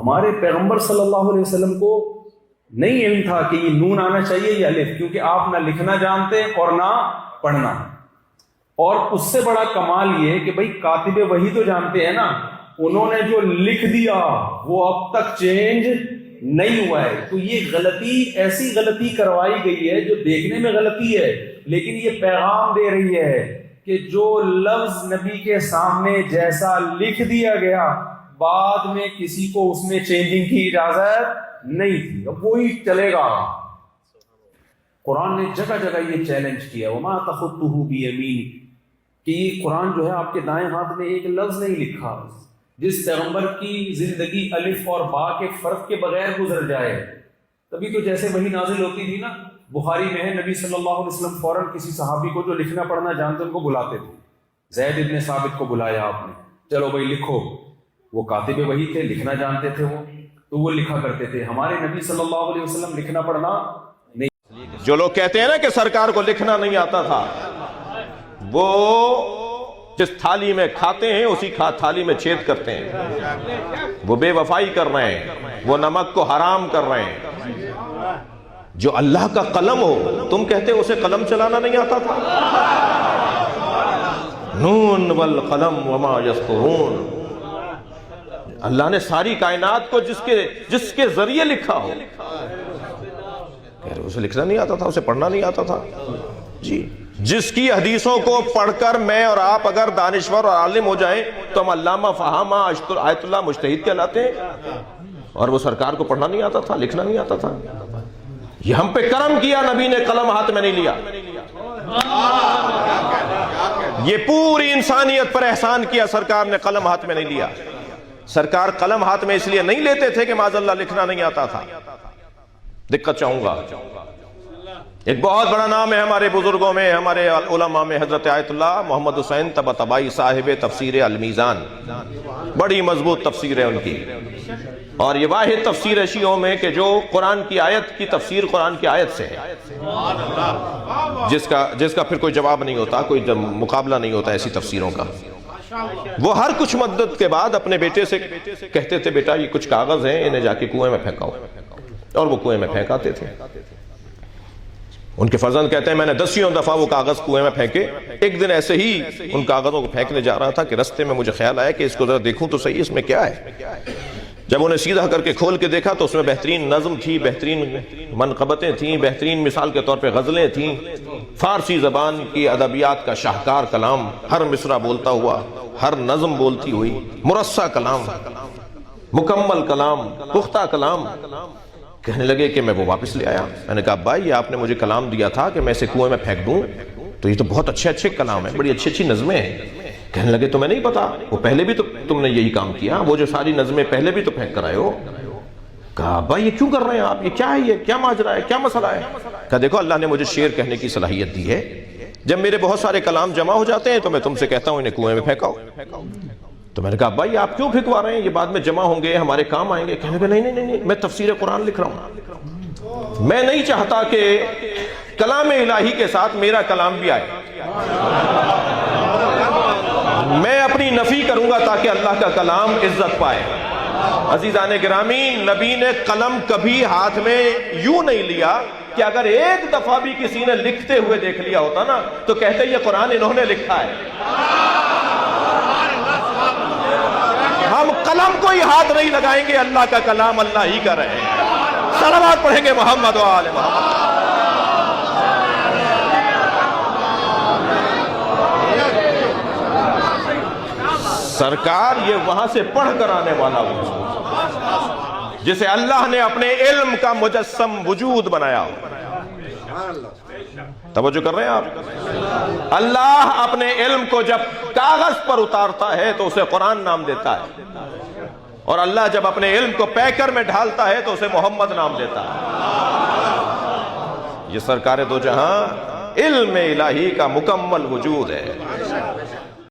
ہمارے پیغمبر صلی اللہ علیہ وسلم کو نہیں علم تھا کہ یہ نون آنا چاہیے یا الف، کیونکہ آپ نہ لکھنا جانتے اور نہ پڑھنا. اور اس سے بڑا کمال یہ کہ بھائی کاتب وحی تو جانتے ہیں نا، انہوں نے جو لکھ دیا وہ اب تک چینج نہیں ہوا ہے. تو یہ غلطی، ایسی غلطی کروائی گئی ہے جو دیکھنے میں غلطی ہے، لیکن یہ پیغام دے رہی ہے کہ جو لفظ نبی کے سامنے جیسا لکھ دیا گیا، بعد میں کسی کو اس میں چینجنگ کی اجازت نہیں تھی، اب وہی چلے گا. قرآن نے جگہ جگہ یہ چیلنج کیا، وما تخطہ بیمینک، کہ یہ قرآن جو ہے آپ کے دائیں ہاتھ میں ایک لفظ نہیں لکھا. جس پیغمبر کی زندگی الف اور با کے فرق کے بغیر گزر جائے، تبھی تو جیسے وہی نازل ہوتی تھی نا، بخاری میں ہے نبی صلی اللہ علیہ وسلم فوراً کسی صحابی کو جو لکھنا پڑھنا جانتے ان کو بلاتے تھے. زید ابن ثابت کو بلایا آپ نے، چلو بھائی لکھو. وہ کاتب وحی تھے، لکھنا جانتے تھے وہ، تو وہ لکھا کرتے تھے. ہمارے نبی صلی اللہ علیہ وسلم لکھنا پڑھنا نہیں. جو لوگ کہتے ہیں نا کہ سرکار کو لکھنا نہیں آتا تھا، وہ جس تھالی میں کھاتے ہیں اسی تھالی میں چھید کرتے ہیں. وہ بے وفائی کر رہے ہیں، وہ نمک کو حرام کر رہے ہیں. جو اللہ کا قلم ہو، تم کہتے اسے قلم چلانا نہیں آتا تھا. نون والقلم وما یسطرون، اللہ نے ساری کائنات کو جس کے ذریعے لکھا ہو، اسے لکھنا نہیں آتا تھا، اسے پڑھنا نہیں آتا تھا. جی، جس کی حدیثوں کو پڑھ کر میں اور آپ اگر دانشور اور عالم ہو جائیں تو ہم علامہ فہامہ آیت اللہ مجتہد کہلاتے ہیں، اور وہ سرکار کو پڑھنا نہیں آتا تھا، لکھنا نہیں آتا تھا. یہ ہم پہ کرم کیا، نبی نے قلم ہاتھ میں نہیں لیا. یہ پوری انسانیت پر احسان کیا، سرکار نے قلم ہاتھ میں نہیں لیا. سرکار قلم ہاتھ میں اس لیے نہیں لیتے تھے کہ معاذ اللہ لکھنا نہیں آتا تھا. دقت چاہوں گا، ایک بہت بڑا نام ہے ہمارے بزرگوں میں، ہمارے علماء میں، حضرت آیت اللہ محمد حسین طباطبائی صاحب تفسیر المیزان. بڑی مضبوط تفسیر ہے ان کی، اور یہ واحد تفسیر ہے شیعوں میں کہ جو قرآن کی آیت کی تفسیر قرآن کی آیت سے ہے، جس کا پھر کوئی جواب نہیں ہوتا، کوئی مقابلہ نہیں ہوتا ایسی تفسیروں کا. وہ ہر کچھ مدت کے بعد اپنے بیٹے سے کہتے تھے، بیٹا یہ کچھ کاغذ ہیں، انہیں جا کے کنویں میں پھینکاؤ، اور وہ کنویں میں پھینکاتے تھے. ان کے فرزند کہتے ہیں میں نے 10 دفعہ وہ کاغذ کنویں میں پھینکے. ایک دن ایسے ہی ان کاغذوں کو پھینکنے جا رہا تھا کہ رستے میں مجھے خیال آیا کہ اس کو ذرا دیکھوں تو صحیح اس میں کیا ہے. جب انہیں سیدھا کر کے کھول کے دیکھا تو اس میں بہترین نظم تھی، بہترین منقبتیں تھیں، بہترین مثال کے طور پہ غزلیں تھیں، فارسی زبان کی ادبیات کا شاہکار کلام، ہر مصرع بولتا ہوا، ہر نظم بولتی ہوئی، مرصع کلام، مکمل کلام، پختہ کلام. کہنے لگے کہ میں وہ واپس لے آیا. میں نے کہا بھائی یہ آپ نے مجھے کلام دیا تھا کہ میں اسے کنویں میں پھینک دوں، تو یہ تو بہت اچھے کلام ہیں، بڑی اچھی نظمیں ہیں. کہنے لگے تمہیں نہیں پتا، وہ پہلے بھی تو تم نے یہی کام کیا، وہ جو ساری نظمیں پہلے بھی تو پھینک کر آئے ہو. کہا بھائی یہ کیوں کر رہے ہیں آپ، یہ کیا ہے، یہ کیا ماجرا ہے، کیا مسئلہ ہے. کہا دیکھو اللہ نے مجھے شعر کہنے کی صلاحیت دی ہے، جب میرے بہت سارے کلام جمع ہو جاتے ہیں تو میں تم سے کہتا ہوں انہیں کنویں میں پھینکاؤ. تو میں نے کہا بھائی آپ کیوں پھینکوا رہے ہیں، یہ بعد میں جمع ہوں گے، ہمارے کام آئیں گے. کہنے لگے نہیں میں تفسیر قرآن لکھ رہا ہوں، میں نہیں چاہتا کہ کلام الہی کے ساتھ میرا کلام بھی آئے. میں اپنی نفی کروں گا تاکہ اللہ کا کلام عزت پائے. عزیزان گرامی، نبی نے قلم کبھی ہاتھ میں یوں نہیں لیا کہ اگر ایک دفعہ بھی کسی نے لکھتے ہوئے دیکھ لیا ہوتا نا تو کہتے یہ قرآن انہوں نے لکھا ہے. ہم قلم کو ہی ہاتھ نہیں لگائیں گے، اللہ کا کلام اللہ ہی کا رہے. صلوات پڑھیں گے محمد و آل محمد. سرکار یہ وہاں سے پڑھ کر آنے والا ہو جسے اللہ نے اپنے علم کا مجسم وجود بنایا ہو. توجہ کر رہے ہیں آپ؟ اللہ اپنے علم کو جب کاغذ پر اتارتا ہے تو اسے قرآن نام دیتا ہے، اور اللہ جب اپنے علم کو پیکر میں ڈھالتا ہے تو اسے محمد نام دیتا ہے. یہ سرکار دو جہاں علم الہی کا مکمل وجود ہے.